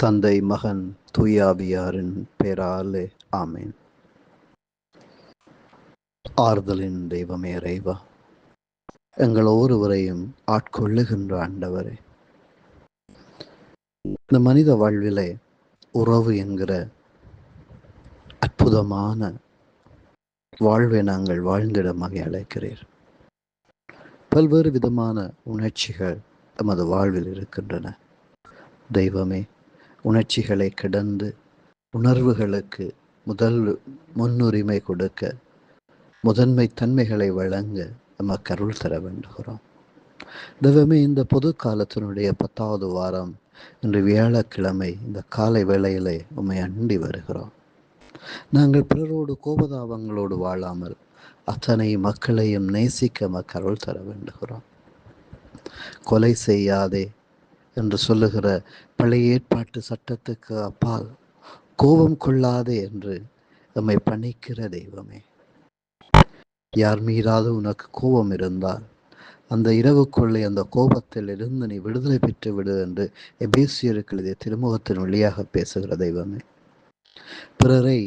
தந்தை, மகன், தூயாவியாரின் பெயராலே ஆமேன். ஆறுதலின் தெய்வமே இறைவா, எங்கள் ஒவ்வொருவரையும் ஆட்கொள்ளுகின்ற ஆண்டவரே, இந்த மனித வாழ்விலே உறவு என்கிற அற்புதமான வாழ்வை நாங்கள் வாழ்ந்திட மகை அழைக்கிறீர். பல்வேறு விதமான உணர்ச்சிகள் எமது வாழ்வில் இருக்கின்றன. தெய்வமே, உணர்ச்சிகளை கடந்து உணர்வுகளுக்கு முன்னுரிமை கொடுக்க, முதன்மை தன்மைகளை வழங்க நமக்கு அருள் தர வேண்டுகிறோம். தெய்வமே, இந்த பொது காலத்தினுடைய 10வது வாரம் இன்று வியாழக்கிழமை இந்த காலை வேளையிலே உம்மை அண்டி வருகிறோம். நாங்கள் பிறரோடு கோபதாபங்களோடு வாழாமல் அத்தனை மக்களையும் நேசிக்க நமக்கு அருள் தர வேண்டுகிறோம். கொலை செய்யாதே என்று சொல்லுகிற பழைய ஏற்பாட்டு சட்டத்துக்கு அப்பால் கோபம் கொள்ளாதே என்று நம்மை பணிக்கிற தெய்வமே, யார் மீதாவது உனக்கு கோபம் இருந்தால் அந்த இரவுக்குள்ளே அந்த கோபத்தில் இருந்து நீ விடுதலை பெற்று விடு என்று எபேசியருக்கு எழுதிய திருமுகத்தின் வழியாக பேசுகிற தெய்வமே, பிறரை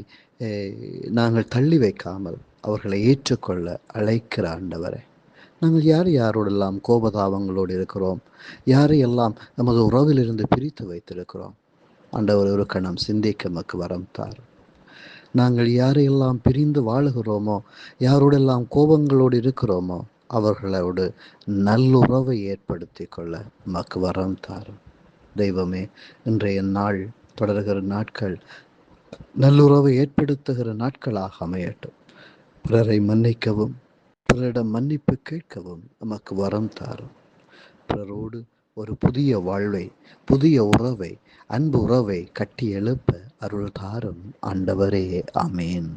நாங்கள் தள்ளி வைக்காமல் அவர்களை ஏற்றுக்கொள்ள அழைக்கிற ஆண்டவரே, நாங்கள் யாரோடெல்லாம் கோபதாபங்களோடு இருக்கிறோம், யாரையெல்லாம் நமது உறவிலிருந்து பிரித்து வைத்திருக்கிறோம், ஆண்டவர் ஒரு கணம் சிந்திக்க நமக்கு வரம் தார். நாங்கள் யாரையெல்லாம் பிரிந்து வாழுகிறோமோ, யாரோடெல்லாம் கோபங்களோடு இருக்கிறோமோ, அவர்களோடு நல்லுறவை ஏற்படுத்தி கொள்ள நமக்கு வரம் தார். தெய்வமே, இன்றைய நாள் தொடர்கிற நாட்கள் நல்லுறவை ஏற்படுத்துகிற நாட்களாக அமையட்டும். பிறரை மன்னிக்கவும், பிறரிடம் மன்னிப்பு கேட்கவும் நமக்கு வரம் தாரும். பிறரோடு ஒரு புதிய வாழ்வை, புதிய உறவை, அன்பு உறவை கட்டி எழுப்ப அருள் தாரும் ஆண்டவரே. ஆமேன்.